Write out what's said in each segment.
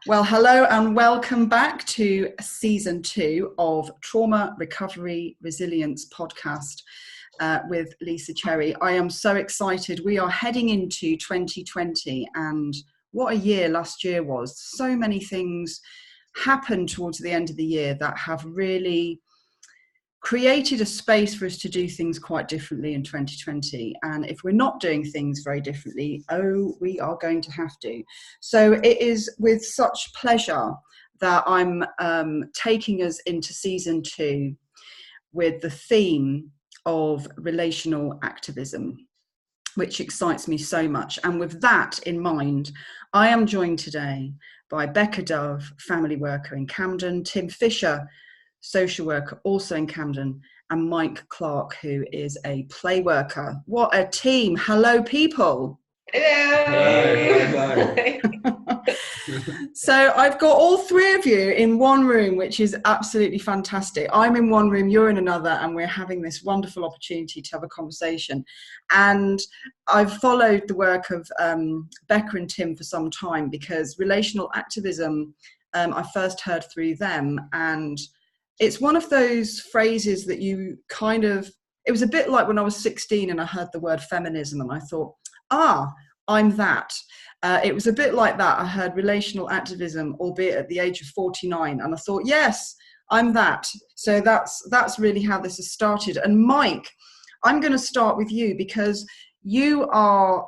Well, hello and welcome back to season 2 of Trauma Recovery Resilience podcast with Lisa Cherry. I am so excited. We are heading into 2020 and what a year last year was. So many things happened towards the end of the year that have really created a space for us to do things quite differently in 2020. And if we're not doing things very differently, we are going to have to. So it is with such pleasure that I'm taking us into season 2 with the theme of relational activism, which excites me so much. And with that in mind, I am joined today by Becca Dove, family worker in Camden, Tim Fisher, social worker also in Camden, and Mike Clarke, who is a play worker. What a team. Hello, people. Hello. So I've got all three of you in one room, which is absolutely fantastic. I'm in one room, you're in another, and we're having this wonderful opportunity to have a conversation. And I've followed the work of Becca and Tim for some time because relational activism, I first heard through them, and it's one of those phrases that you kind of, it was a bit like when I was 16 and I heard the word feminism and I thought, I'm that. It was a bit like that. I heard relational activism, albeit at the age of 49, and I thought, yes, I'm that. So that's really how this has started. And Mike, I'm going to start with you because you are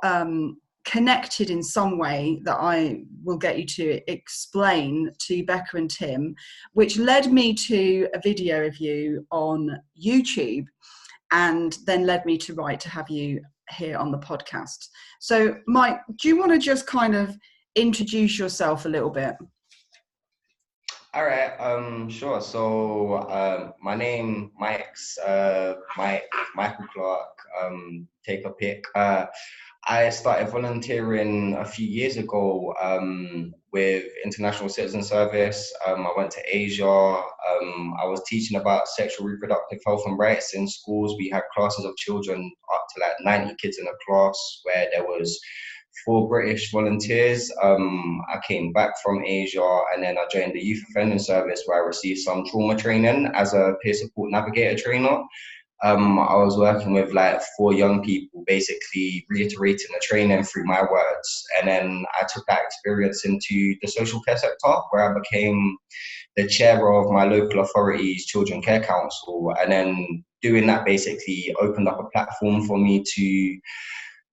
connected in some way that I will get you to explain to Becca and Tim, which led me to a video of you on YouTube and then led me to write to have you here on the podcast. So Mike, do you want to just kind of introduce yourself a little bit? All right, sure. So my name, Michael Clarke, take a pick. I started volunteering a few years ago with International Citizen Service. I went to Asia. I was teaching about sexual reproductive health and rights in schools. We had classes of children up to like 90 kids in a class where there was 4 British volunteers. I came back from Asia and then I joined the Youth Offending Service where I received some trauma training as a peer support navigator trainer. I was working with like 4 young people, basically reiterating the training through my words. And then I took that experience into the social care sector where I became the chair of my local authority's Children Care Council. And then doing that basically opened up a platform for me to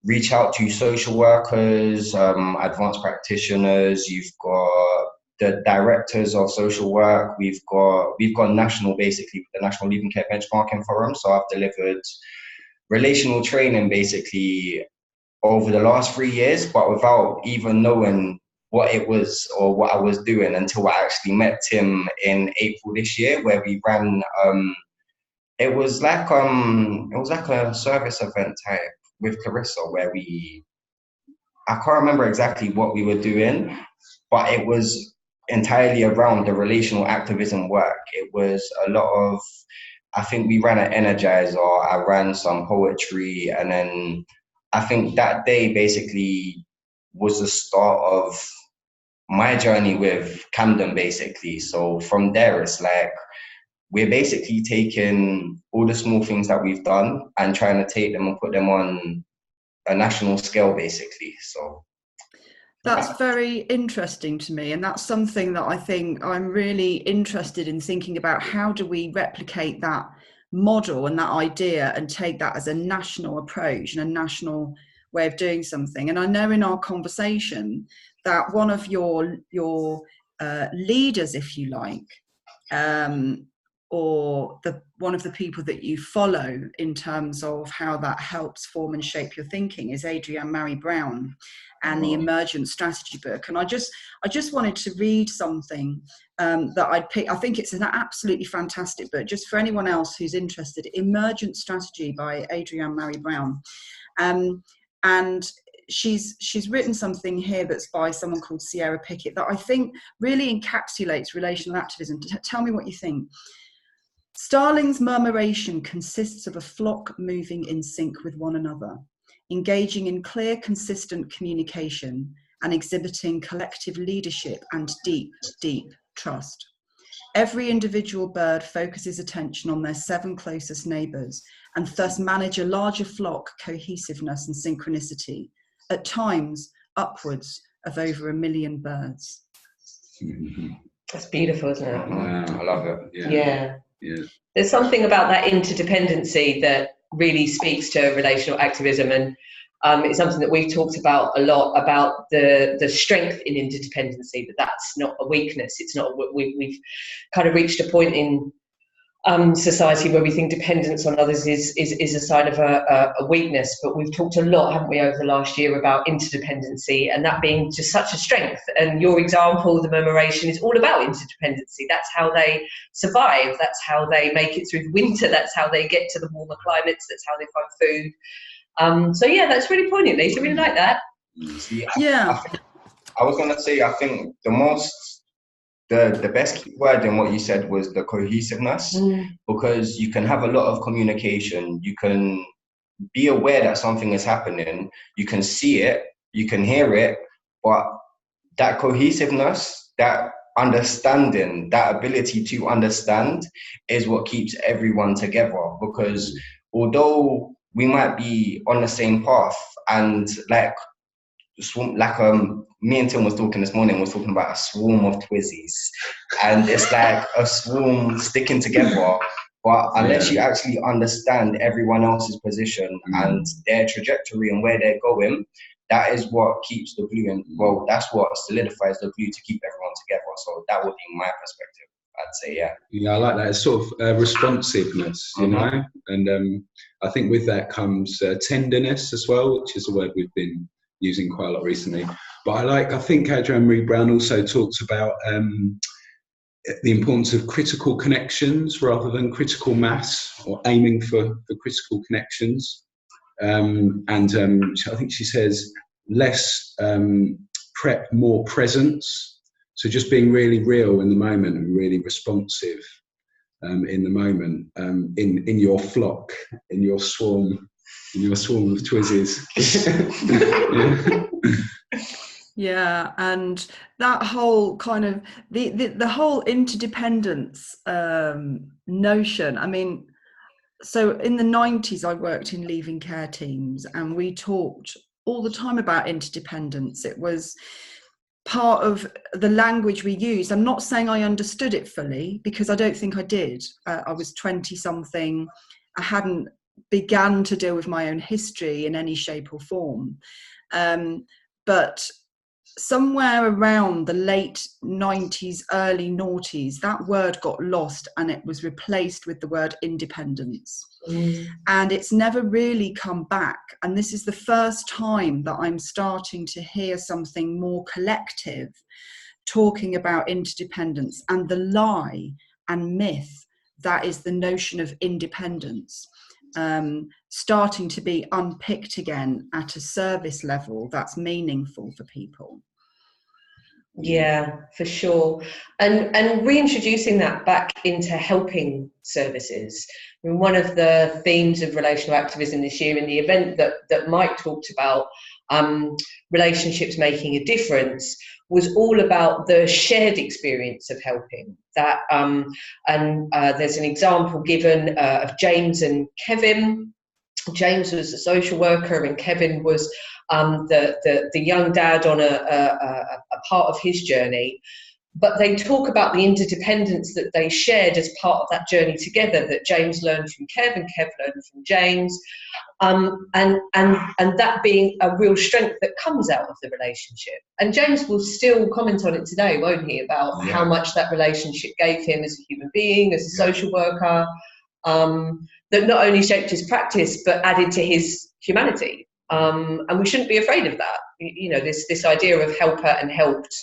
reach out to social workers, advanced practitioners. You've got the directors of social work. We've got national, basically the National Leaving Care Benchmarking Forum. So I've delivered relational training basically over the last 3 years, but without even knowing what it was or what I was doing until I actually met Tim in April this year, where we ran. It was like a service event type with Clarissa, where I can't remember exactly what we were doing, but it was entirely around the relational activism work. It was a lot of, I think we ran an Energizer, I ran some poetry, and then I think that day basically was the start of my journey with Camden, basically. So from there, it's like, we're basically taking all the small things that we've done and trying to take them and put them on a national scale, basically. So that's very interesting to me, and that's something that I think I'm really interested in thinking about. How do we replicate that model and that idea and take that as a national approach and a national way of doing something? And I know in our conversation that one of your leaders, if you like, or one of the people that you follow in terms of how that helps form and shape your thinking is Adrienne Maree Brown and the Emergent Strategy book. And I just wanted to read something that I'd pick. I think it's an absolutely fantastic book, just for anyone else who's interested. Emergent Strategy by Adrienne Maree Brown. And she's written something here that's by someone called Sierra Pickett that I think really encapsulates relational activism. Tell me what you think. Starling's murmuration consists of a flock moving in sync with one another, engaging in clear, consistent communication and exhibiting collective leadership and deep, deep trust. Every individual bird focuses attention on their 7 closest neighbours and thus manage a larger flock cohesiveness and synchronicity, at times upwards of over 1 million birds. That's beautiful, isn't it? Wow. I love it. Yeah. Yeah. There's something about that interdependency that really speaks to relational activism, and it's something that we've talked about a lot, about the strength in interdependency, but that's not a weakness. It's not, we've kind of reached a point in society where we think dependence on others is a sign of a weakness, but we've talked a lot, haven't we, over the last year about interdependency and that being just such a strength. And your example, the murmuration, is all about interdependency. That's how they survive, that's how they make it through the winter, that's how they get to the warmer climates, that's how they find food. So yeah, that's really poignant, Lisa. I really like that. See, Yeah. I was gonna say, I think the best key word in what you said was the cohesiveness, because you can have a lot of communication, you can be aware that something is happening, you can see it, you can hear it, but that cohesiveness, that understanding, that ability to understand is what keeps everyone together. Because although we might be on the same path, and me and Tim was talking this morning, was talking about a swarm of twizzies, and it's like a swarm sticking together, but unless you actually understand everyone else's position and their trajectory and where they're going, that is what keeps the glue, and well, that's what solidifies the glue to keep everyone together. So that would be my perspective, I'd say. Yeah, I like that. It's sort of responsiveness, you know, and I think with that comes tenderness as well, which is a word we've been using quite a lot recently. But I think Adrienne Maree Brown also talks about the importance of critical connections rather than critical mass, or aiming for critical connections. I think she says less prep, more presence. So just being really real in the moment and really responsive in the moment, in your flock, in your swarm of twizzies. Yeah, and that whole kind of the whole interdependence notion. I mean, so in the 90s, I worked in leaving care teams, and we talked all the time about interdependence. It was part of the language we used. I'm not saying I understood it fully, because I don't think I did. I was 20 something. I hadn't began to deal with my own history in any shape or form. But somewhere around the late 90s, early noughties, that word got lost and it was replaced with the word independence. And it's never really come back. And this is the first time that I'm starting to hear something more collective talking about interdependence and the lie and myth that is the notion of independence. Starting to be unpicked again at a service level that's meaningful for people. Yeah, for sure. And reintroducing that back into helping services. I mean, one of the themes of relational activism this year, in the event that Mike talked about, relationships making a difference, was all about the shared experience of helping. That there's an example given of James and Kevin. James was a social worker, and Kevin was the young dad on a part of his journey. But they talk about the interdependence that they shared as part of that journey together, that James learned from Kev and Kev learned from James, and that being a real strength that comes out of the relationship. And James will still comment on it today, won't he, about how much that relationship gave him as a human being, as a social worker, that not only shaped his practice but added to his humanity. And we shouldn't be afraid of that. You know, this idea of helper and helped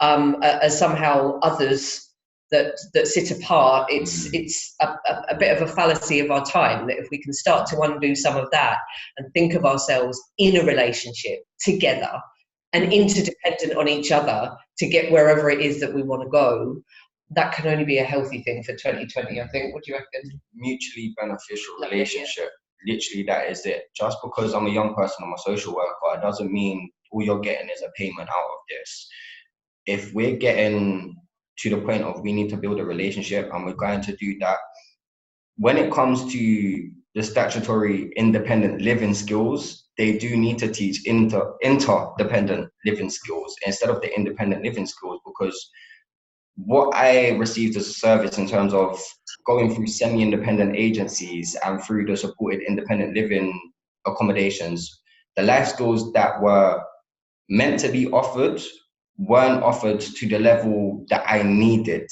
as somehow others that sit apart. It's a bit of a fallacy of our time, that if we can start to undo some of that and think of ourselves in a relationship together and interdependent on each other to get wherever it is that we want to go, that can only be a healthy thing for 2020, I think. What do you reckon? Mutually beneficial relationship. Literally, that is it. Just because I'm a young person, I'm a social worker, it doesn't mean all you're getting is a payment out of this. If we're getting to the point of we need to build a relationship and we're going to do that, when it comes to the statutory independent living skills, they do need to teach interdependent living skills instead of the independent living skills, because what I received as a service in terms of going through semi-independent agencies and through the supported independent living accommodations, the life skills that were meant to be offered weren't offered to the level that I needed.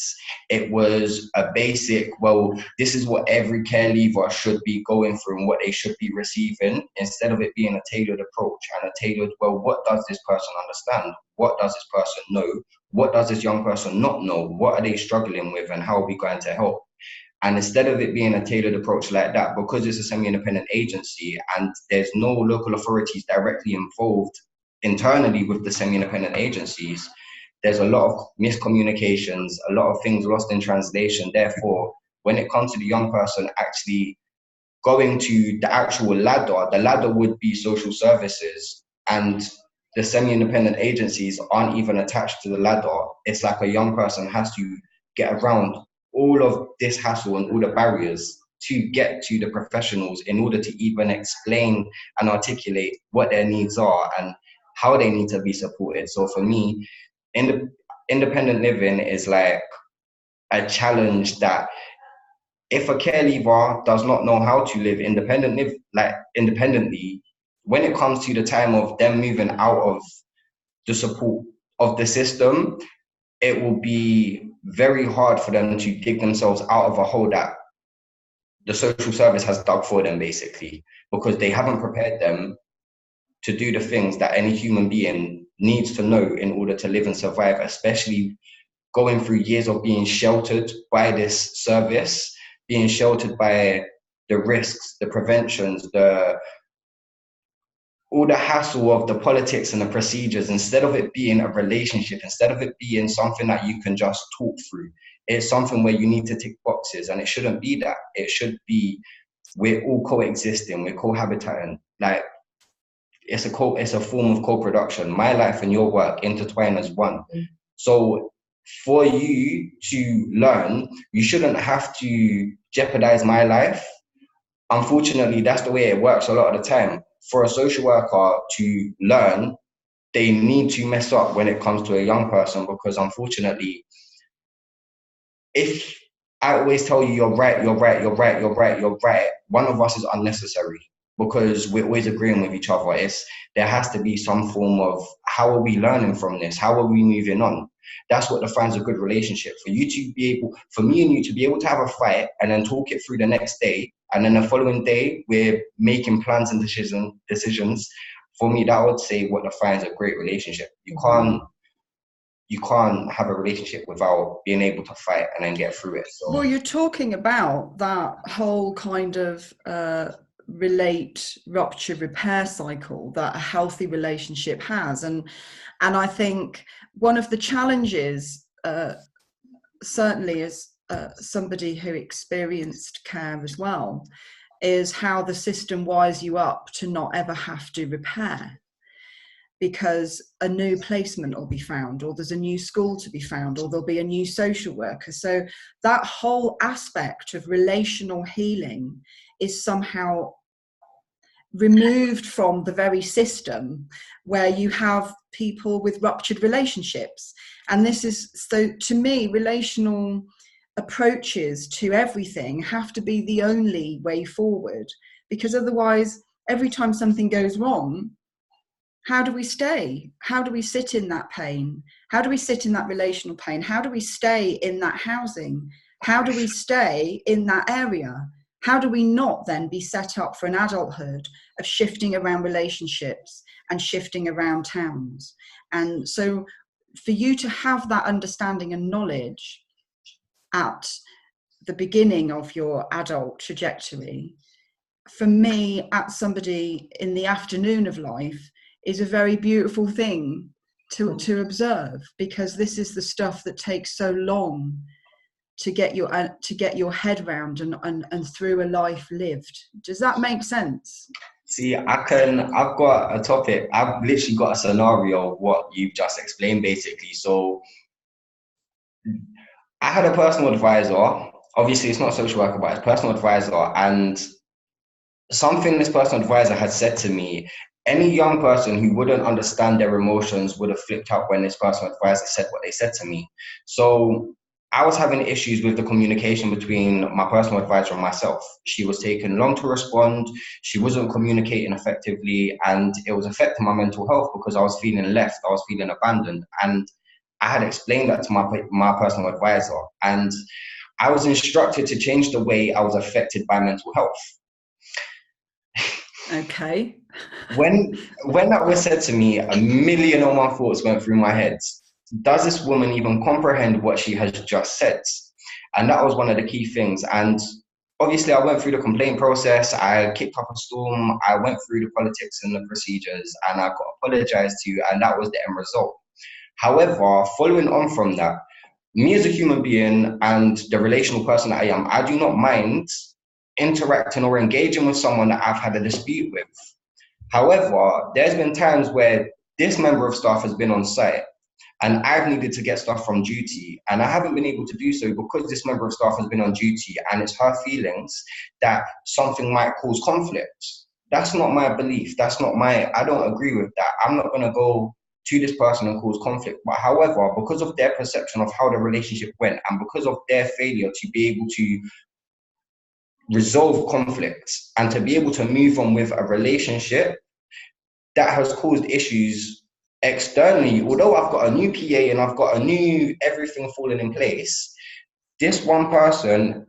It was a basic, well, this is what every care leaver should be going through and what they should be receiving, instead of it being a tailored approach and a tailored, well, what does this person understand? What does this person know? What does this young person not know? What are they struggling with and how are we going to help? And instead of it being a tailored approach like that, because it's a semi-independent agency and there's no local authorities directly involved internally with the semi-independent agencies, there's a lot of miscommunications, a lot of things lost in translation. Therefore, when it comes to the young person actually going to the actual ladder, the ladder would be social services, and the semi-independent agencies aren't even attached to the ladder. It's like a young person has to get around all of this hassle and all the barriers to get to the professionals in order to even explain and articulate what their needs are and how they need to be supported. So for me, independent living is like a challenge that if a care leaver does not know how to live independently, when it comes to the time of them moving out of the support of the system, it will be very hard for them to dig themselves out of a hole that the social service has dug for them, basically, because they haven't prepared them to do the things that any human being needs to know in order to live and survive, especially going through years of being sheltered by this service, being sheltered by the risks, the preventions, all the hassle of the politics and the procedures. Instead of it being a relationship, instead of it being something that you can just talk through, it's something where you need to tick boxes, and it shouldn't be that. It should be, we're all coexisting, we're cohabitating. Like, it's a form of co-production. My life and your work intertwine as one. So for you to learn, you shouldn't have to jeopardize my life. Unfortunately, that's the way it works a lot of the time. For a social worker to learn, they need to mess up when it comes to a young person, because unfortunately, if I always tell you you're right, one of us is unnecessary, because we're always agreeing with each other. There has to be some form of, how are we learning from this? How are we moving on? That's what defines a good relationship. For me and you to be able to have a fight and then talk it through the next day, and then the following day we're making plans and decisions. For me, that would say what defines a great relationship. You can't have a relationship without being able to fight and then get through it. So. Well, you're talking about that whole kind of relate, rupture, repair cycle that a healthy relationship has, and I think one of the challenges, certainly as somebody who experienced care as well, is how the system wires you up to not ever have to repair, because a new placement will be found, or there's a new school to be found, or there'll be a new social worker. So that whole aspect of relational healing is somehow removed from the very system where you have people with ruptured relationships. And this is, so to me, relational approaches to everything have to be the only way forward, because otherwise, every time something goes wrong, how do we stay? How do we sit in that pain? How do we sit in that relational pain? How do we stay in that housing? How do we stay in that area? How do we not then be set up for an adulthood of shifting around relationships and shifting around towns? And so for you to have that understanding and knowledge at the beginning of your adult trajectory, for me, at somebody in the afternoon of life, is a very beautiful thing to observe, because this is the stuff that takes so long to get your head round and through a life lived. Does that make sense? See, I've got a topic. I've literally got a scenario of what you've just explained, basically. So I had a personal advisor. Obviously, it's not a social worker, but it's a personal advisor. And something this personal advisor had said to me, any young person who wouldn't understand their emotions would have flipped out when this personal advisor said what they said to me. So I was having issues with the communication between my personal advisor and myself. She was taking long to respond. She wasn't communicating effectively, and it was affecting my mental health because I was feeling left. I was feeling abandoned. And I had explained that to my personal advisor, and I was instructed to change the way I was affected by mental health. Okay. When that was said to me, a million and one thoughts went through my head. Does this woman even comprehend what she has just said? And that was one of the key things. And obviously, I went through the complaint process. I kicked up a storm. I went through the politics and the procedures, and I got apologized to, and that was the end result. However, following on from that, me as a human being and the relational person that I am, I do not mind interacting or engaging with someone that I've had a dispute with. However, there's been times where this member of staff has been on site and I've needed to get stuff from duty, and I haven't been able to do so because this member of staff has been on duty, and it's her feelings that something might cause conflict. That's not my belief. I don't agree with that. I'm not going to go to this person and cause conflict. But however, because of their perception of how the relationship went and because of their failure to be able to resolve conflicts and to be able to move on with a relationship that has caused issues externally, although I've got a new PA and I've got a new everything falling in place, this one person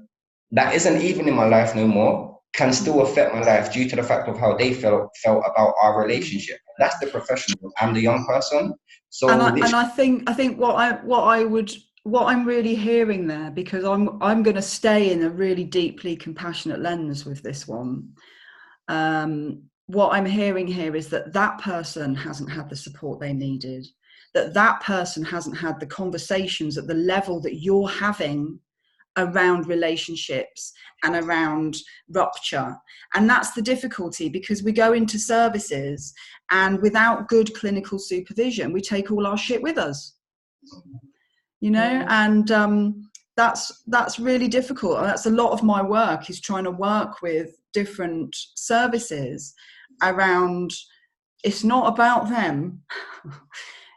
that isn't even in my life no more can still affect my life due to the fact of how they felt about our relationship. That's the professional. I'm the young person. So I think what I'm really hearing there, because I'm going to stay in a really deeply compassionate lens with this one. What I'm hearing here is that person hasn't had the support they needed, that person hasn't had the conversations at the level that you're having around relationships and around rupture. And that's the difficulty, because we go into services and without good clinical supervision, we take all our shit with us, and that's really difficult. And that's a lot of my work, is trying to work with different services around, it's not about them,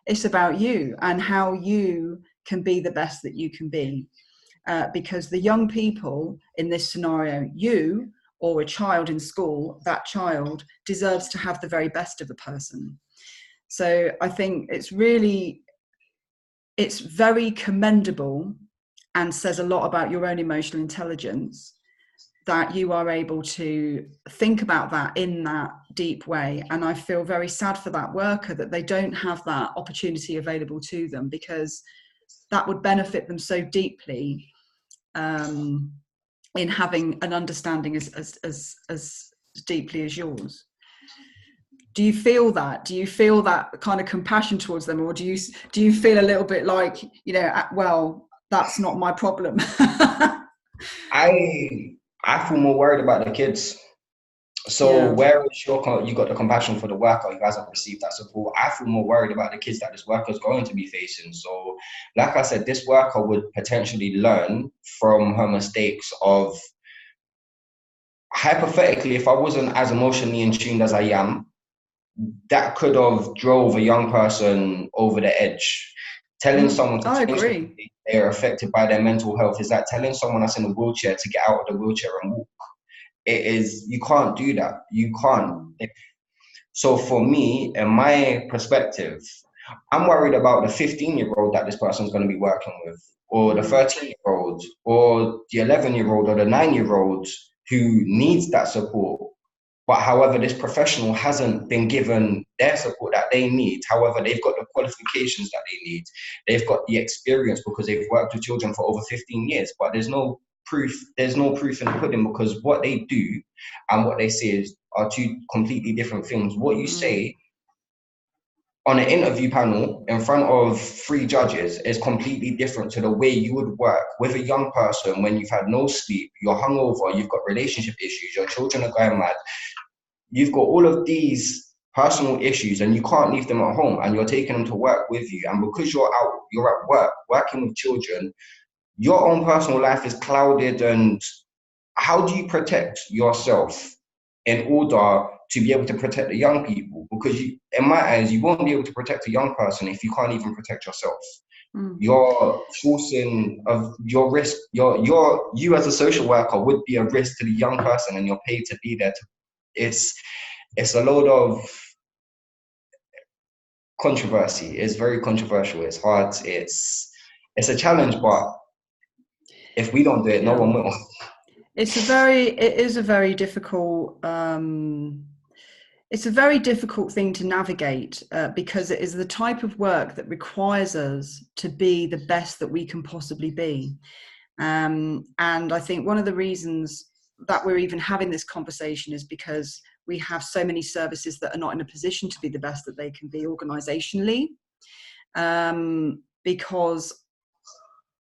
it's about you and how you can be the best that you can be. Because the young people in this scenario, you or a child in school, that child deserves to have the very best of a person. So I think it's very commendable and says a lot about your own emotional intelligence that you are able to think about that in that deep way. And I feel very sad for that worker that they don't have that opportunity available to them, because that would benefit them so deeply in having an understanding as deeply as yours. Do you feel that? Do you feel that kind of compassion towards them, or do you feel a little bit like, well, that's not my problem? I feel more worried about the kids. So whereas you got the compassion for the worker who hasn't received that support, I feel more worried about the kids that this worker is going to be facing. So like I said, this worker would potentially learn from her mistakes of, hypothetically, if I wasn't as emotionally in tune as I am, that could have drove a young person over the edge. Telling someone to change the way they are affected by their mental health is like telling someone that's in a wheelchair to get out of the wheelchair and walk. You can't do that. You can't. So for me, in my perspective, I'm worried about the 15-year-old that this person's going to be working with, or the 13-year-old, or the 11-year-old, or the 9-year-old who needs that support. But however, this professional hasn't been given their support that they need. However, they've got the qualifications that they need. They've got the experience because they've worked with children for over 15 years. But there's no proof in the pudding, because what they do and what they say are two completely different things. What you say on an interview panel in front of 3 judges is completely different to the way you would work with a young person when you've had no sleep, you're hungover, you've got relationship issues, your children are going mad. you've got all of these personal issues and you can't leave them at home, and you're taking them to work with you. And because you're at work, working with children, your own personal life is clouded. And how do you protect yourself in order to be able to protect the young people? Because in my eyes, you won't be able to protect a young person if you can't even protect yourself. You're forcing of your risk. You as a social worker would be a risk to the young person, and you're paid to be there. It's a load of controversy. It's very controversial. It's hard. It's a challenge, but if we don't do it, no one will. It is a very difficult. It's a very difficult thing to navigate because it is the type of work that requires us to be the best that we can possibly be. And I think one of the reasons that we're even having this conversation is because we have so many services that are not in a position to be the best that they can be organisationally, because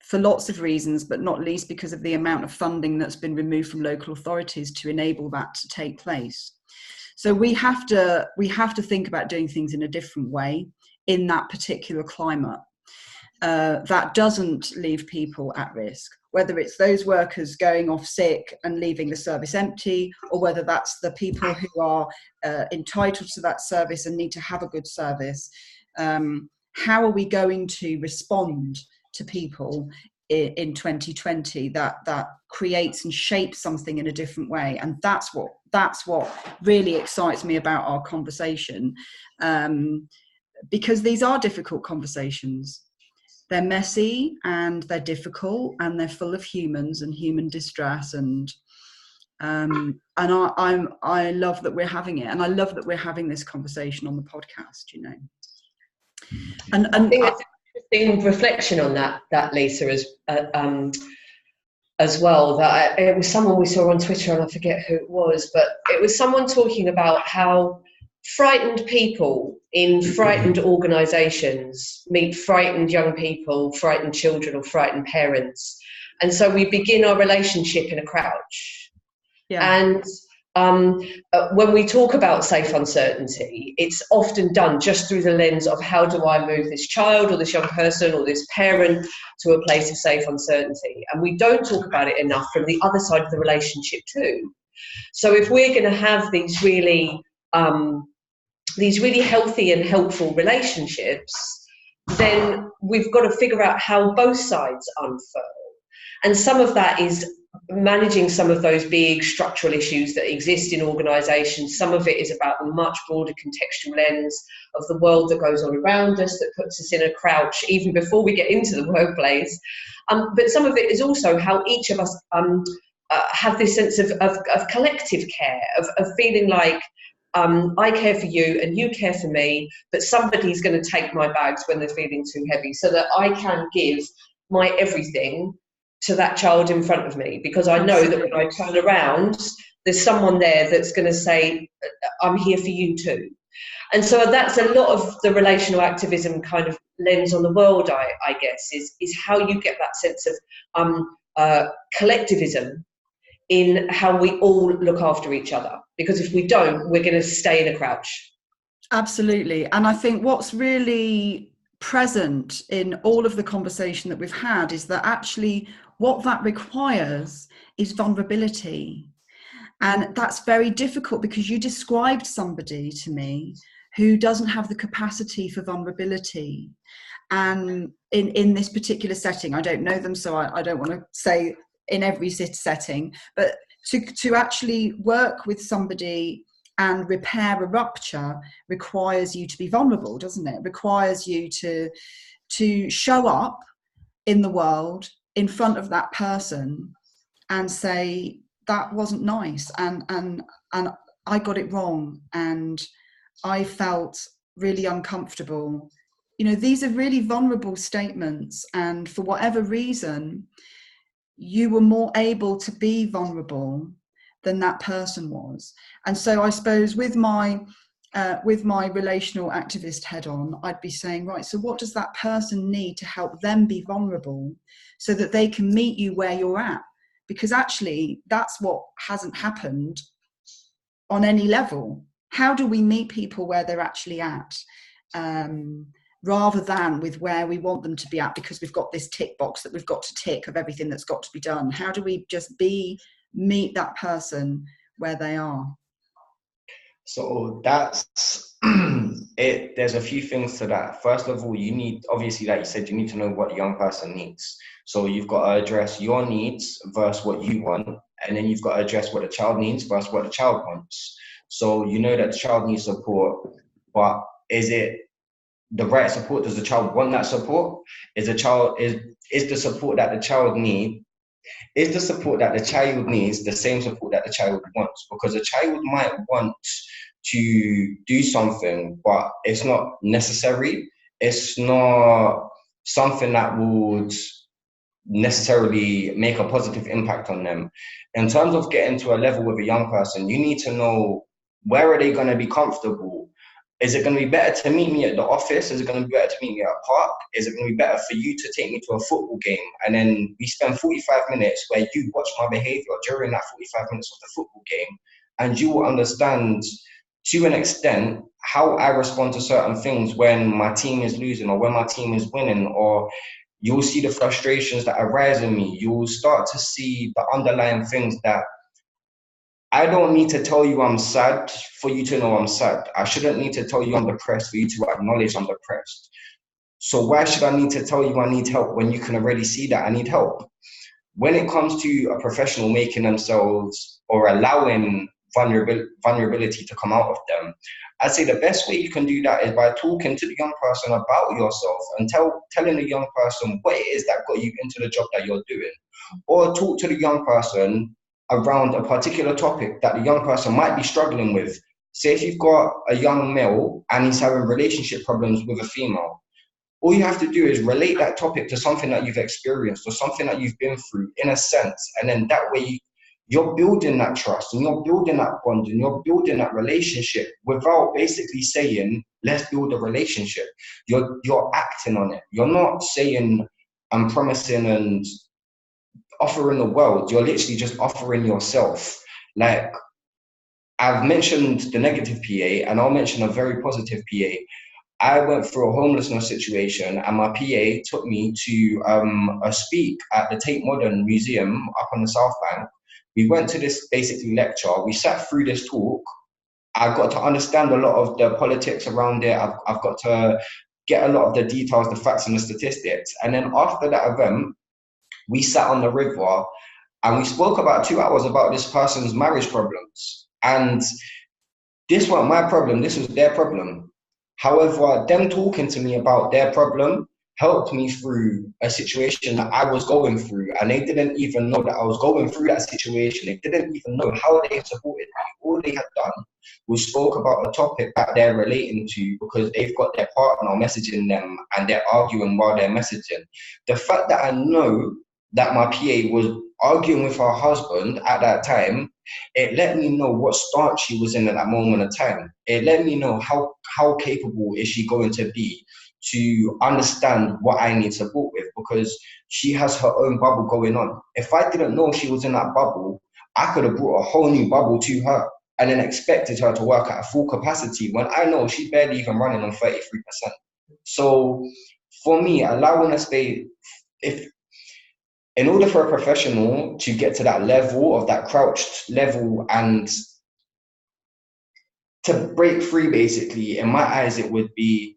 for lots of reasons, but not least because of the amount of funding that's been removed from local authorities to enable that to take place. So we have to think about doing things in a different way in that particular climate that doesn't leave people at risk, whether it's those workers going off sick and leaving the service empty, or whether that's the people who are entitled to that service and need to have a good service. How are we going to respond to people in 2020 that creates and shapes something in a different way? And that's what really excites me about our conversation, because these are difficult conversations. They're messy and they're difficult and they're full of humans and human distress, and I love that we're having it, and I love that we're having this conversation on the podcast, you know. And I think it's an interesting reflection on that Lisa, as well. That it was someone we saw on Twitter, and I forget who it was, but it was someone talking about how frightened people in frightened organisations meet frightened young people, frightened children, or frightened parents, and so we begin our relationship in a crouch. And when we talk about safe uncertainty, it's often done just through the lens of how do I move this child or this young person or this parent to a place of safe uncertainty, and we don't talk about it enough from the other side of the relationship too. So if we're going to have these really healthy and helpful relationships, then we've got to figure out how both sides unfurl. And some of that is managing some of those big structural issues that exist in organisations. Some of it is about the much broader contextual lens of the world that goes on around us, that puts us in a crouch even before we get into the workplace. But some of it is also how each of us have this sense of collective care, of feeling like I care for you and you care for me, but somebody's going to take my bags when they're feeling too heavy, so that I can give my everything to that child in front of me, because I know that when I turn around, there's someone there that's going to say, I'm here for you too. And so that's a lot of the relational activism kind of lens on the world, I guess, is how you get that sense of collectivism in how we all look after each other. Because if we don't, we're going to stay in a crouch. Absolutely. And I think what's really present in all of the conversation that we've had is that actually what that requires is vulnerability. And that's very difficult, because you described somebody to me who doesn't have the capacity for vulnerability. And in this particular setting, I don't know them, so I don't want to say in every setting, but to actually work with somebody and repair a rupture requires you to be vulnerable, doesn't it? It requires you to show up in the world in front of that person and say, that wasn't nice, and I got it wrong, and I felt really uncomfortable. You know, these are really vulnerable statements, and for whatever reason, you were more able to be vulnerable than that person was. And so I suppose with my relational activist head on, I'd be saying, right, so what does that person need to help them be vulnerable so that they can meet you where you're at? Because actually that's what hasn't happened on any level. How do we meet people where they're actually at, rather than with where we want them to be at, because we've got this tick box that we've got to tick of everything that's got to be done? How do we just meet that person where they are? So that's it. There's a few things to that. First of all, you need, obviously, like you said, you need to know what the young person needs. So you've got to address your needs versus what you want, and then you've got to address what the child needs versus what the child wants. So you know that the child needs support, but is it the right support? Does the child want that support? Is the support that the child needs, is the support that the child needs the same support that the child wants? Because a child might want to do something, but it's not necessary. It's not something that would necessarily make a positive impact on them. In terms of getting to a level with a young person, you need to know, where are they going to be comfortable? Is it going to be better to meet me at the office? Is it going to be better to meet me at a park? Is it going to be better for you to take me to a football game and then we spend 45 minutes where you watch my behavior during that 45 minutes of the football game, and you will understand to an extent how I respond to certain things when my team is losing or when my team is winning, or you'll see the frustrations that arise in me. You will start to see the underlying things that I don't need to tell you I'm sad for you to know I'm sad. I shouldn't need to tell you I'm depressed for you to acknowledge I'm depressed. So why should I need to tell you I need help when you can already see that I need help? When it comes to a professional making themselves or allowing vulnerability to come out of them, I'd say the best way you can do that is by talking to the young person about yourself and telling the young person what it is that got you into the job that you're doing. Or talk to the young person around a particular topic that the young person might be struggling with. Say if you've got a young male and he's having relationship problems with a female, all you have to do is relate that topic to something that you've experienced or something that you've been through in a sense. And then that way you're building that trust and you're building that bond and you're building that relationship without basically saying, let's build a relationship. You're acting on it. You're not saying, I'm promising and offering the world. You're literally just offering yourself. Like, I've mentioned the negative PA and I'll mention a very positive PA. I went through a homelessness situation and my PA took me to a speak at the Tate Modern Museum up on the South Bank. We went to this basically lecture. We sat through this talk. I got to understand a lot of the politics around it. I've got to get a lot of the details, the facts and the statistics. And then after that event, we sat on the river and we spoke about 2 hours about this person's marriage problems. And this wasn't my problem, this was their problem. However, them talking to me about their problem helped me through a situation that I was going through, and they didn't even know that I was going through that situation. They didn't even know how they supported me. All they had done was spoke about a topic that they're relating to because they've got their partner messaging them and they're arguing while they're messaging. The fact that I know that my PA was arguing with her husband at that time, it let me know what stance she was in at that moment of time. It let me know how capable is she going to be to understand what I need support with, because she has her own bubble going on. If I didn't know she was in that bubble, I could have brought a whole new bubble to her and then expected her to work at a full capacity when I know she's barely even running on 33%. So for me, allowing a space, in order for a professional to get to that level of that crouched level and to break free, basically, in my eyes, it would be,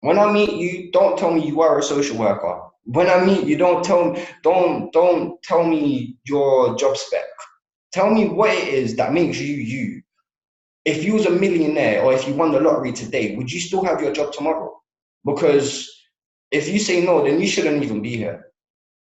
when I meet you, don't tell me you are a social worker. When I meet you, don't tell me your job spec. Tell me what it is that makes you you. If you was a millionaire or if you won the lottery today, would you still have your job tomorrow? Because if you say no, then you shouldn't even be here.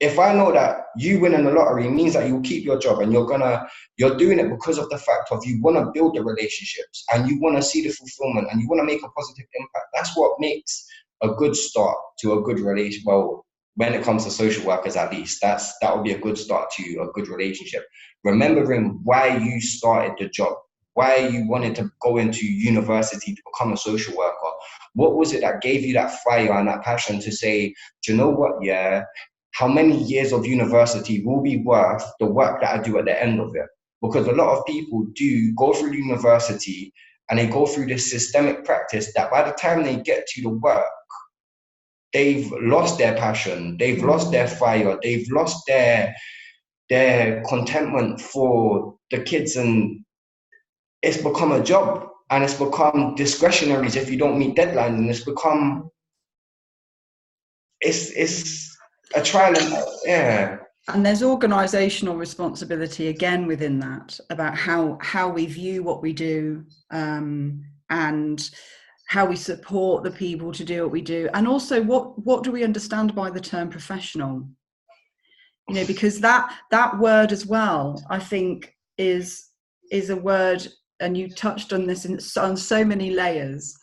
If I know that you winning the lottery means that you'll keep your job and you're doing it because of the fact of you want to build the relationships and you want to see the fulfillment and you want to make a positive impact. That's what makes a good start to a good relation. Well, when it comes to social workers, at least, that would be a good start to a good relationship. Remembering why you started the job, why you wanted to go into university to become a social worker. What was it that gave you that fire and that passion to say, do you know what, yeah, how many years of university will be worth the work that I do at the end of it? because a lot of people do go through university and they go through this systemic practice that by the time they get to the work, they've lost their passion, they've lost their fire, they've lost their contentment for the kids, and it's become a job, and it's become discretionaries if you don't meet deadlines, and it's a trial and And there's organisational responsibility again within that, about how we view what we do, and how we support the people to do what we do, and also what do we understand by the term professional? You know, because that word as well, I think, is a word, and you touched on this on so many layers,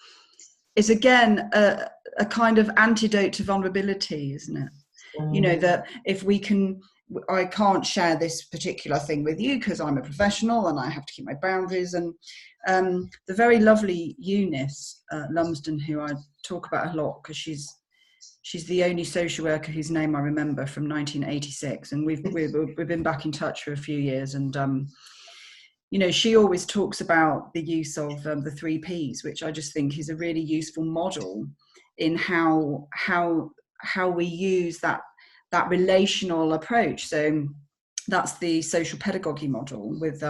is again a kind of antidote to vulnerability, isn't it? You know, that if we can, I can't share this particular thing with you because I'm a professional and I have to keep my boundaries. And the very lovely Eunice Lumsden, who I talk about a lot because she's the only social worker whose name I remember from 1986, and we've been back in touch for a few years. And you know, she always talks about the use of the 3 Ps, which I just think is a really useful model in how we use that relational approach. So that's the social pedagogy model, with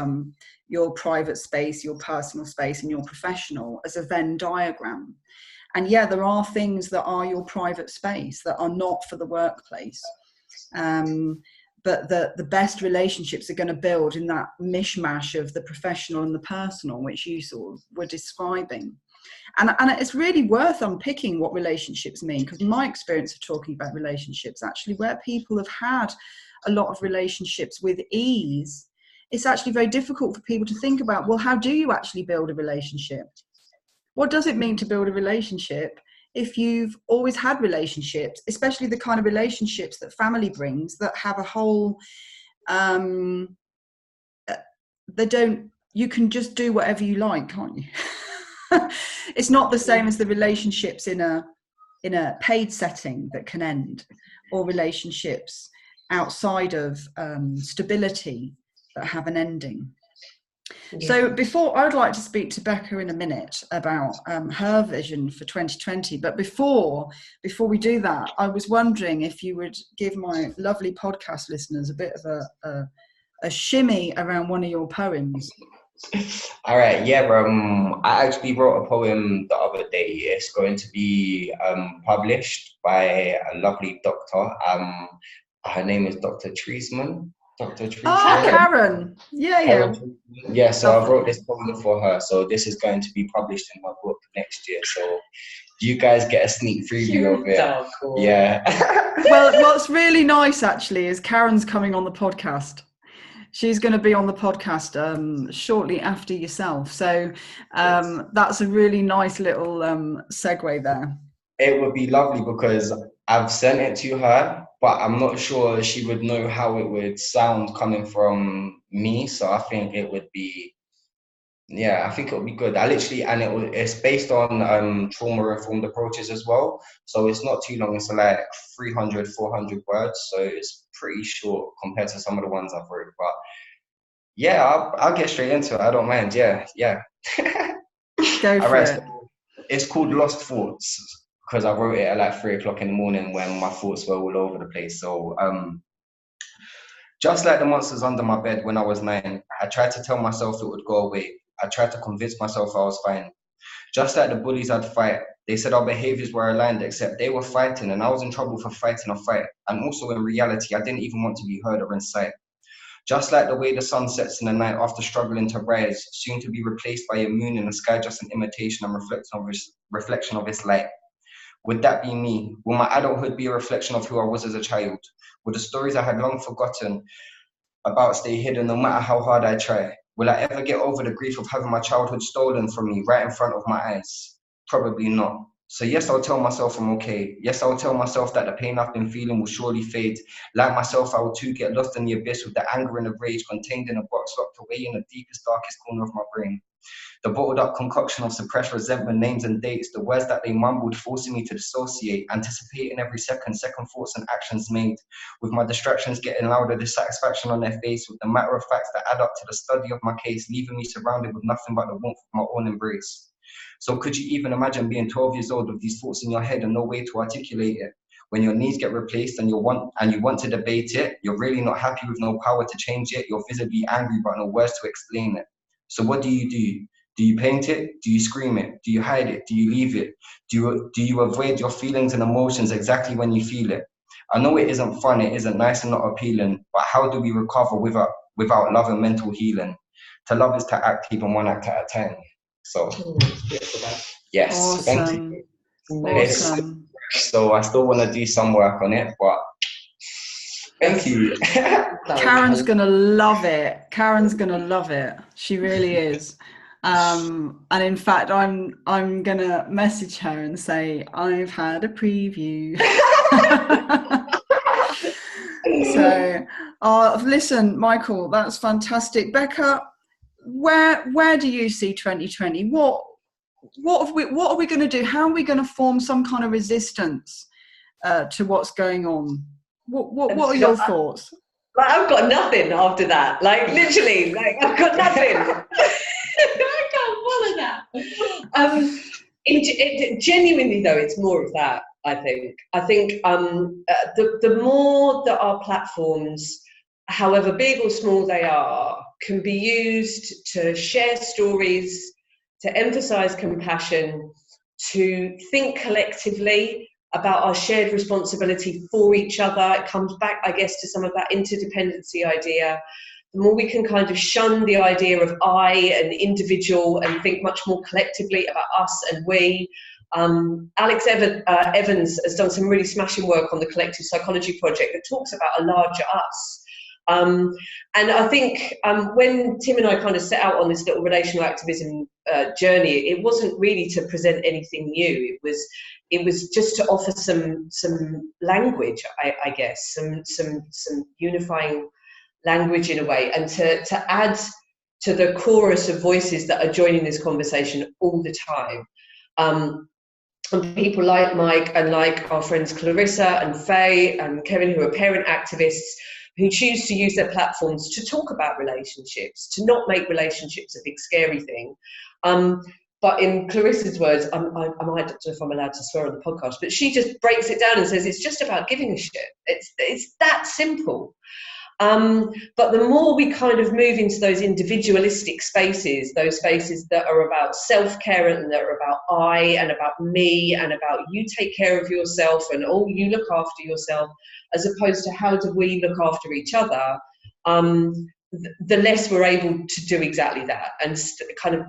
your private space, your personal space, and your professional as a Venn diagram. And yeah, there are things that are your private space that are not for the workplace. But the best relationships are going to build in that mishmash of the professional and the personal, which you sort of were describing. And it's really worth unpicking what relationships mean, because my experience of talking about relationships, actually, where people have had a lot of relationships with ease, it's actually very difficult for people to think about, well, how do you actually build a relationship? What does it mean to build a relationship if you've always had relationships, especially the kind of relationships that family brings, that have a whole, you can just do whatever you like, can't you? It's not the same as the relationships in a paid setting that can end, or relationships outside of stability that have an ending. Yeah. So before, I would like to speak to Becca in a minute about her vision for 2020. But before we do that, I was wondering if you would give my lovely podcast listeners a bit of a shimmy around one of your poems. All right, yeah, I actually wrote a poem the other day. It's going to be published by a lovely doctor. Her name is Dr. Treisman. Dr. Treisman. Oh, Karen. Yeah. Yeah, so I wrote this poem for her. So this is going to be published in my book next year. So you guys get a sneak preview of it. So cool. Yeah. Well, what's really nice, actually, is Karen's coming on the podcast. She's going to be on the podcast shortly after yourself. So that's a really nice little segue there. It would be lovely because I've sent it to her, but I'm not sure she would know how it would sound coming from me. So I think it would be, I think it would be good. It's based on trauma-informed approaches as well. So it's not too long. It's like 300, 400 words. So it's pretty short compared to some of the ones I've wrote. But yeah, I'll get straight into it. I don't mind. Yeah. Go for it. So it's called Lost Thoughts, because I wrote it at like 3 o'clock in the morning when my thoughts were all over the place. So just like the monsters under my bed when I was 9, I tried to tell myself it would go away. I tried to convince myself I was fine. Just like the bullies I'd fight, they said our behaviors were aligned, except they were fighting and I was in trouble for fighting a fight. And also in reality, I didn't even want to be heard or in sight. Just like the way the sun sets in the night after struggling to rise, soon to be replaced by a moon in the sky, just an imitation and reflection of its light. Would that be me? Will my adulthood be a reflection of who I was as a child? Will the stories I had long forgotten about stay hidden no matter how hard I try? Will I ever get over the grief of having my childhood stolen from me right in front of my eyes? Probably not. So yes, I'll tell myself I'm okay. Yes, I'll tell myself that the pain I've been feeling will surely fade. Like myself, I will too get lost in the abyss with the anger and the rage contained in a box locked away in the deepest, darkest corner of my brain. The bottled up concoction of suppressed resentment, names and dates, the words that they mumbled, forcing me to dissociate, anticipating every second thoughts and actions made, with my distractions getting louder, dissatisfaction on their face, with the matter of facts that add up to the study of my case, leaving me surrounded with nothing but the warmth of my own embrace. So could you even imagine being 12 years old with these thoughts in your head and no way to articulate it? When your needs get replaced and you want to debate it, you're really not happy with no power to change it, you're visibly angry but no words to explain it. So what do? Do you paint it? Do you scream it? Do you hide it? Do you leave it? Do you avoid your feelings and emotions exactly when you feel it? I know it isn't fun, it isn't nice and not appealing, but how do we recover without love and mental healing? To love is to act even one act at a time. So, yes, awesome. Thank you. Awesome. So I still want to do some work on it, but thank you. Karen's gonna love it. Karen's gonna love it. She really is. And in fact, I'm gonna message her and say I've had a preview. So, listen, Michael, that's fantastic. Becca, where do you see 2020? What are we going to do? How are we going to form some kind of resistance to what's going on? What are your thoughts? Like, I've got nothing after that. Like, literally, like, I've got nothing. I can't follow that. Genuinely, though, it's more of that, I think. The more that our platforms, however big or small they are, can be used to share stories, to emphasize compassion, to think collectively about our shared responsibility for each other. It comes back, I guess, to some of that interdependency idea. The more we can kind of shun the idea of I and individual and think much more collectively about us and we. Alex Evans has done some really smashing work on the Collective Psychology Project that talks about a larger us. And I think when Tim and I kind of set out on this little relational activism journey, it wasn't really to present anything new. It was just to offer some language, I guess, some unifying language in a way, and to add to the chorus of voices that are joining this conversation all the time. And people like Mike and like our friends Clarissa and Faye and Kevin, who are parent activists, who choose to use their platforms to talk about relationships, to not make relationships a big scary thing. But in Clarissa's words, I might don't know if I'm allowed to swear on the podcast, but she just breaks it down and says it's just about giving a shit. It's that simple. But the more we kind of move into those individualistic spaces, those spaces that are about self-care and that are about I and about me and about you take care of yourself and you look after yourself, as opposed to how do we look after each other, the less we're able to do exactly that and kind of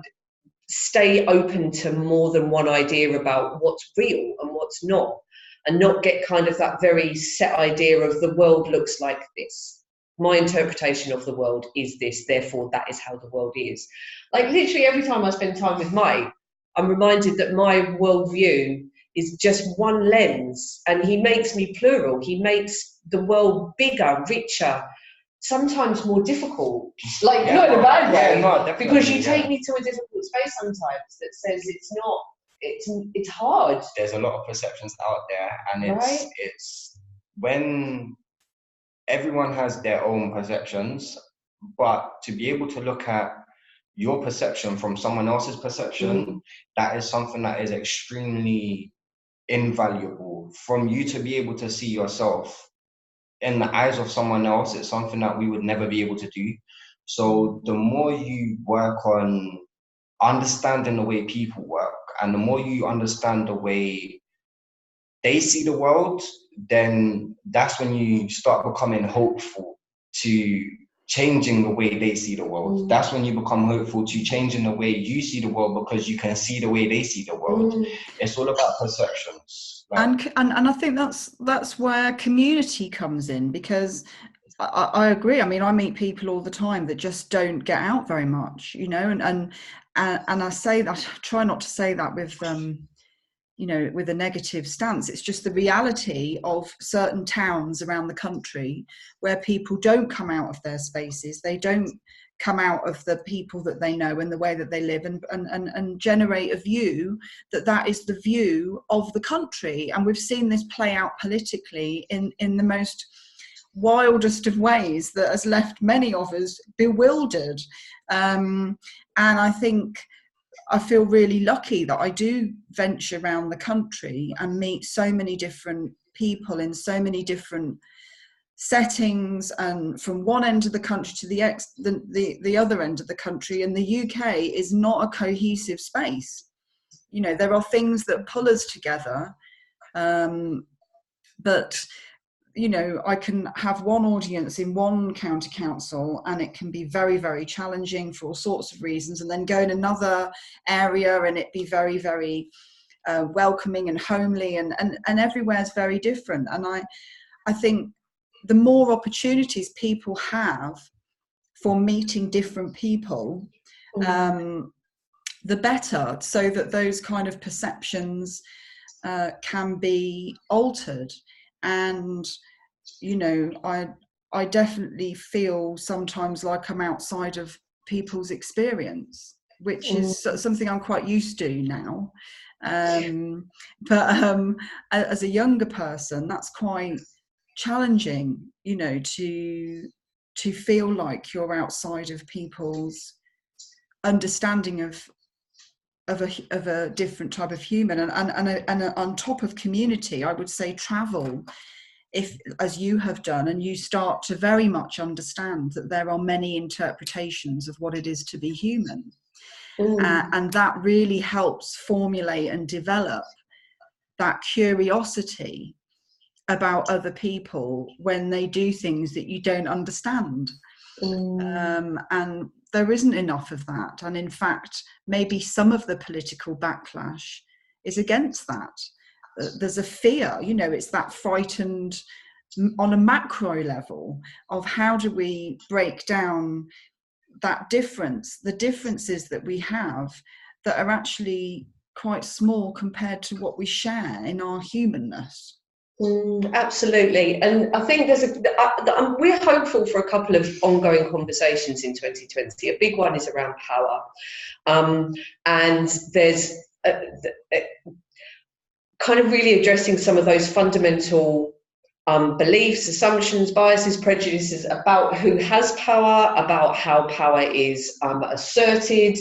stay open to more than one idea about what's real and what's not, and not get kind of that very set idea of the world looks like this. My interpretation of the world is this, therefore that is how the world is. Like literally every time I spend time with Mike, I'm reminded that my worldview is just one lens, and he makes me plural. He makes the world bigger, richer, sometimes more difficult. Like not in a bad way, because you take me to a difficult space sometimes that says it's not. It's hard. There's a lot of perceptions out there, and it's when everyone has their own perceptions, but to be able to look at your perception from someone else's perception, that is something that is extremely invaluable. From you to be able to see yourself in the eyes of someone else, it's something that we would never be able to do. So the more you work on understanding the way people work, and the more you understand the way they see the world, then that's when you start becoming hopeful to changing the way they see the world. That's when you become hopeful to changing the way you see the world, because you can see the way they see the world. It's all about perceptions. And I think that's where community comes in, because I agree. I mean, I meet people all the time that just don't get out very much, you know, and I say that, I try not to say that with you know, with a negative stance. It's just the reality of certain towns around the country where people don't come out of their spaces. They don't come out of the people that they know and the way that they live, and generate a view that is the view of the country. And we've seen this play out politically in the most wildest of ways that has left many of us bewildered. And I think I feel really lucky that I do venture around the country and meet so many different people in so many different settings, and from one end of the country to the other end of the country. And the UK is not a cohesive space. You know, there are things that pull us together, but you know, I can have one audience in one county council and it can be very, very challenging for all sorts of reasons, and then go in another area and it be very, very welcoming and homely, and everywhere's very different. And I think the more opportunities people have for meeting different people, the better, so that those kind of perceptions can be altered. And you know, I definitely feel sometimes like I'm outside of people's experience, which is something I'm quite used to now. But as a younger person, that's quite challenging, you know, to feel like you're outside of people's understanding of a different type of human, and on top of community, I would say travel, if, as you have done, and you start to very much understand that there are many interpretations of what it is to be human. And that really helps formulate and develop that curiosity about other people when they do things that you don't understand. And there isn't enough of that. And in fact, maybe some of the political backlash is against that. There's a fear, you know, it's that frightened on a macro level of how do we break down that difference, the differences that we have that are actually quite small compared to what we share in our humanness. Absolutely. And I think we're hopeful for a couple of ongoing conversations in 2020. A big one is around power. And there's kind of really addressing some of those fundamental beliefs, assumptions, biases, prejudices about who has power, about how power is asserted.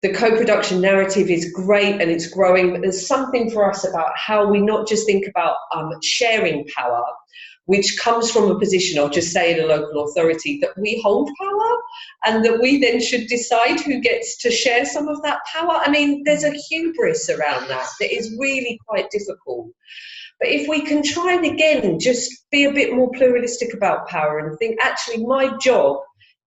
The co-production narrative is great and it's growing, but there's something for us about how we not just think about sharing power, which comes from a position, I'll just say in a local authority, that we hold power and that we then should decide who gets to share some of that power. I mean, there's a hubris around that is really quite difficult. But if we can try and again just be a bit more pluralistic about power and think, actually, my job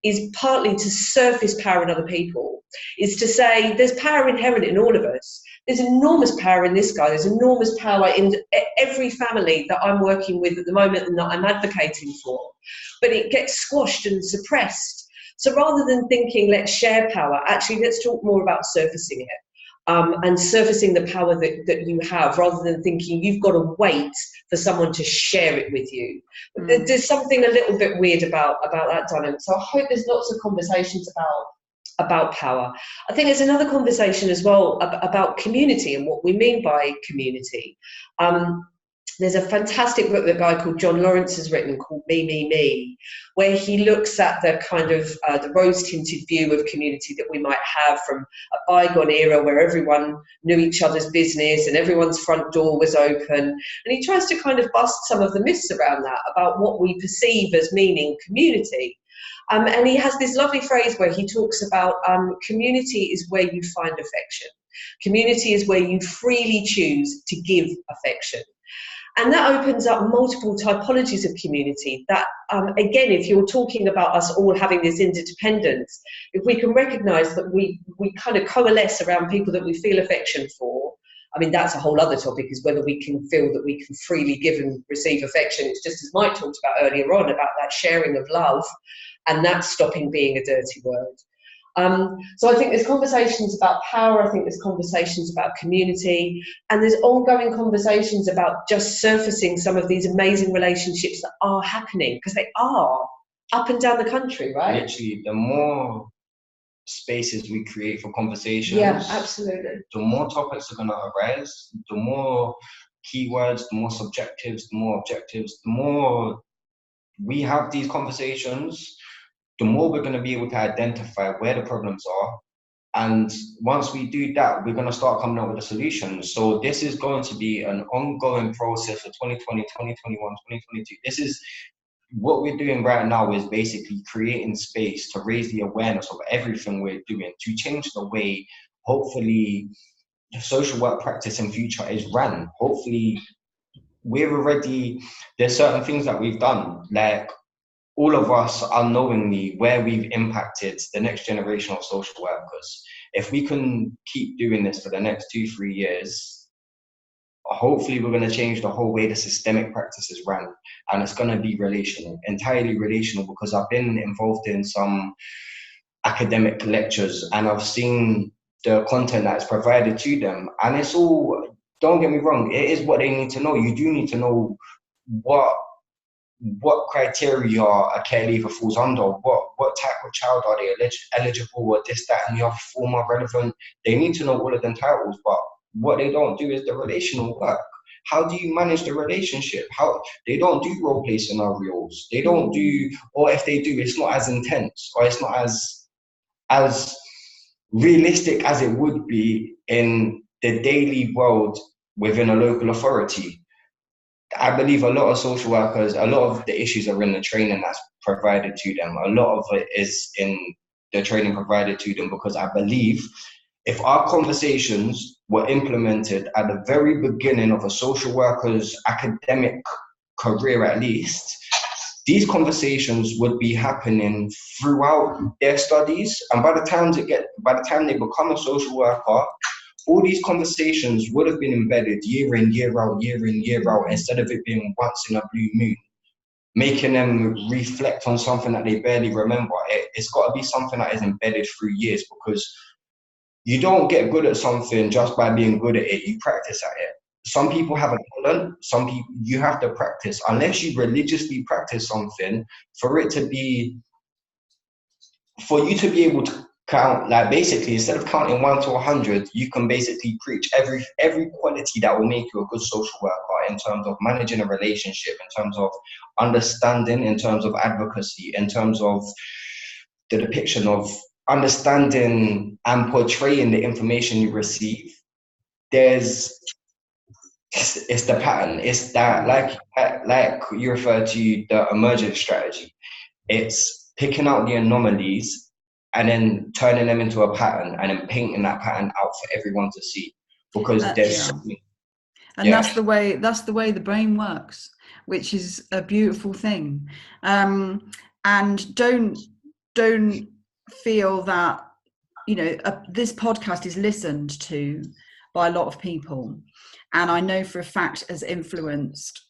is partly to surface power in other people, is to say there's power inherent in all of us. There's enormous power in this guy. There's enormous power in every family that I'm working with at the moment and that I'm advocating for. But it gets squashed and suppressed. So rather than thinking, let's share power, actually, let's talk more about surfacing it. And surfacing the power that you have, rather than thinking you've got to wait for someone to share it with you. There's something a little bit weird about that dynamic. So I hope there's lots of conversations about power. I think there's another conversation as well about community and what we mean by community. There's a fantastic book that a guy called John Lawrence has written called Me, where he looks at the kind of the rose-tinted view of community that we might have from a bygone era where everyone knew each other's business and everyone's front door was open. And he tries to kind of bust some of the myths around that, about what we perceive as meaning community. And he has this lovely phrase where he talks about community is where you find affection. Community is where you freely choose to give affection. And that opens up multiple typologies of community that, again, if you're talking about us all having this interdependence, if we can recognise that we kind of coalesce around people that we feel affection for, I mean, that's a whole other topic, is whether we can feel that we can freely give and receive affection. It's just as Mike talked about earlier on, about that sharing of love and that stopping being a dirty word. So I think there's conversations about power, I think there's conversations about community, and there's ongoing conversations about just surfacing some of these amazing relationships that are happening, because they are. up and down the country, right? Literally, the more spaces we create for conversations, yeah, absolutely, the more topics are going to arise, the more keywords, the more subjectives, the more objectives, the more we have these conversations, the more we're going to be able to identify where the problems are. And once we do that, we're going to start coming up with a solution. So this is going to be an ongoing process for 2020, 2021, 2022. This is what we're doing right now, is basically creating space to raise the awareness of everything we're doing, to change the way, hopefully, the social work practice in future is run. Hopefully, there's certain things that we've done, like all of us unknowingly, where we've impacted the next generation of social workers. If we can keep doing this for the next 2-3 years, hopefully we're going to change the whole way the systemic practice is run, and it's going to be relational, entirely relational, because I've been involved in some academic lectures and I've seen the content that's provided to them, and it's all, don't get me wrong, it is what they need to know. You do need to know what criteria a care leaver falls under, what type of child are they eligible, or this, that, and the other form are relevant. They need to know all of them titles, but what they don't do is the relational work. How do you manage the relationship? How they don't do role play scenarios. They don't do, or if they do, it's not as intense, or it's not as realistic as it would be in the daily world within a local authority. I believe a lot of social workers, a lot of the issues are in the training that's provided to them. A lot of it is in the training provided to them, because I believe if our conversations were implemented at the very beginning of a social worker's academic career, at least, these conversations would be happening throughout their studies. And by the time they become a social worker, all these conversations would have been embedded year in, year out, instead of it being once in a blue moon, making them reflect on something that they barely remember. It's got to be something that is embedded through years, because you don't get good at something just by being good at it. You practice at it. Some people have a talent, some people you have to practice. Unless you religiously practice something, for you to be able to count, like basically instead of counting 1 to 100, you can basically preach every quality that will make you a good social worker, in terms of managing a relationship, in terms of understanding, in terms of advocacy, in terms of the depiction of understanding and portraying the information you receive. It's the pattern. It's that, like you referred to, the emergent strategy. It's picking out the anomalies and then turning them into a pattern, and then painting that pattern out for everyone to see. Because that's the way the brain works, which is a beautiful thing. And don't feel that, this podcast is listened to by a lot of people, and I know for a fact has influenced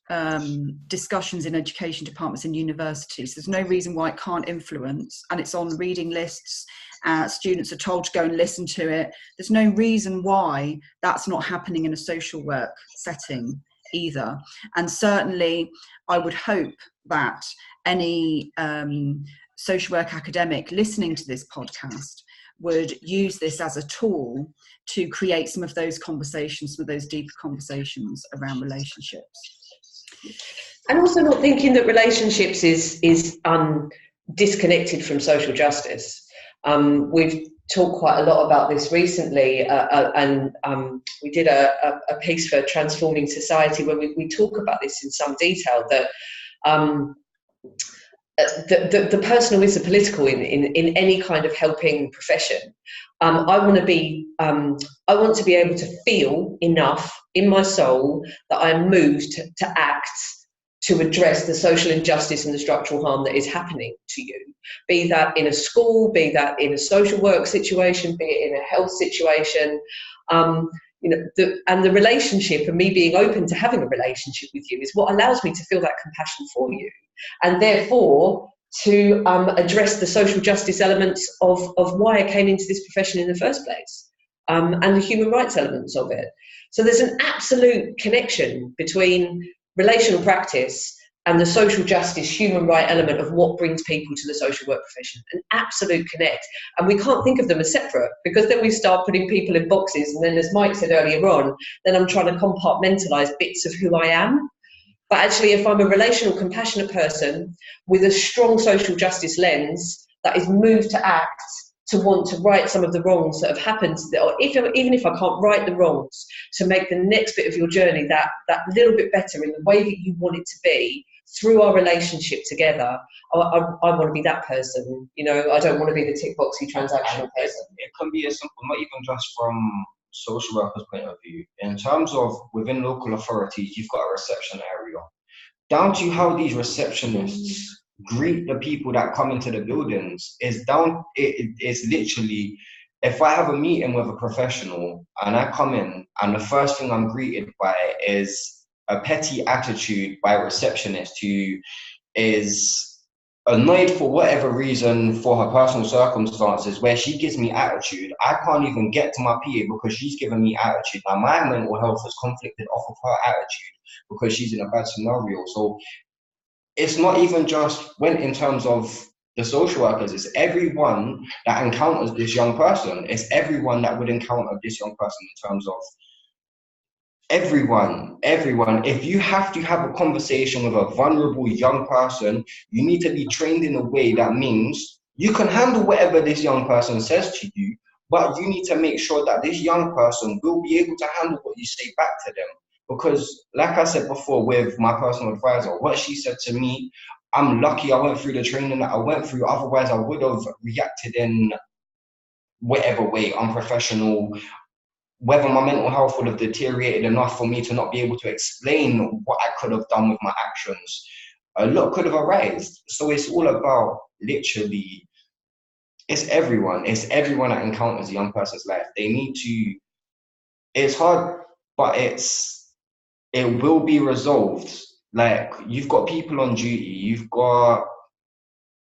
discussions in education departments in universities. There's no reason why it can't influence, and it's on reading lists. Students are told to go and listen to it. There's no reason why that's not happening in a social work setting either. And certainly I would hope that any social work academic listening to this podcast would use this as a tool to create some of those conversations, some of those deeper conversations around relationships. And also not thinking that relationships is disconnected from social justice. We've talked quite a lot about this recently, and we did a piece for Transforming Society where we talk about this in some detail, that the personal is the political in any kind of helping profession. I want to be able to feel enough in my soul that I'm moved to act to address the social injustice and the structural harm that is happening to you, be that in a school, be that in a social work situation, be it in a health situation. The relationship, and me being open to having a relationship with you, is what allows me to feel that compassion for you, and therefore to address the social justice elements of why I came into this profession in the first place, and the human rights elements of it. So there's an absolute connection between relational practice and the social justice, human right element of what brings people to the social work profession, an absolute connect. And we can't think of them as separate, because then we start putting people in boxes, and then, as Mike said earlier on, then I'm trying to compartmentalise bits of who I am. But actually, if I'm a relational, compassionate person with a strong social justice lens that is moved to act, to want to right some of the wrongs that have happened, or even if I can't right the wrongs, to make the next bit of your journey that little bit better in the way that you want it to be through our relationship together, I want to be that person. You know, I don't want to be the tick boxy transactional person. It can be as simple, not even just from social workers' point of view. In terms of within local authorities, you've got a reception area. Down to how these receptionists greet the people that come into the buildings is it's literally, if I have a meeting with a professional and I come in and the first thing I'm greeted by is a petty attitude by a receptionist who is annoyed for whatever reason for her personal circumstances, where she gives me attitude, I can't even get to my PA because she's giving me attitude. Now my mental health is conflicted off of her attitude because she's in a bad scenario. So it's not even just when in terms of the social workers, it's everyone that encounters this young person. It's everyone that would encounter this young person in terms of everyone. If you have to have a conversation with a vulnerable young person, you need to be trained in a way that means you can handle whatever this young person says to you, but you need to make sure that this young person will be able to handle what you say back to them. Because like I said before with my personal advisor, what she said to me, I'm lucky I went through the training that I went through. Otherwise, I would have reacted in whatever way, unprofessional, whether my mental health would have deteriorated enough for me to not be able to explain what I could have done with my actions. A lot could have arisen. So it's all about literally, it's everyone that encounters a young person's life. They need to, it's hard, but it will be resolved. Like, you've got people on duty, you've got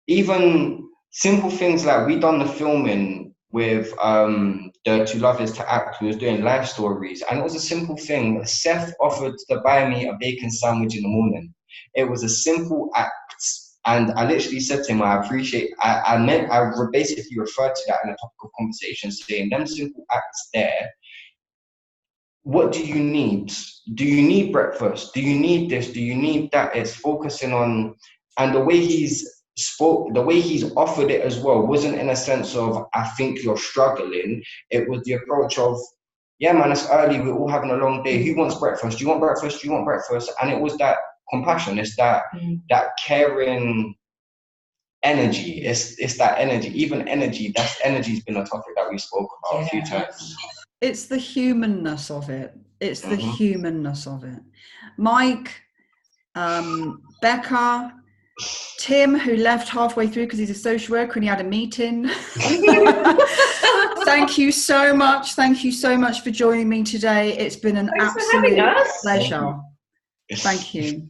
even simple things like we done the filming with the To Love Is To Act. We was doing life stories, and it was a simple thing. Seth offered to buy me a bacon sandwich in the morning. It was a simple act, and I literally said to him, I appreciate, I basically referred to that in a topic of conversation, saying them simple acts there. What do you need? Do you need breakfast? Do you need this? Do you need that? It's focusing on, and the way he's offered it as well wasn't in a sense of, I think you're struggling. It was the approach of, yeah, man, it's early. We're all having a long day. Who wants breakfast? Do you want breakfast? Do you want breakfast? And it was that compassion. It's that caring energy. It's that energy. Even energy. Energy's been a topic that we spoke about a few times. It's the humanness of it. It's the humanness of it. Mike, Becca, Tim, who left halfway through because he's a social worker and he had a meeting. Thank you so much. Thank you so much for joining me today. It's been an absolute pleasure. Thank you.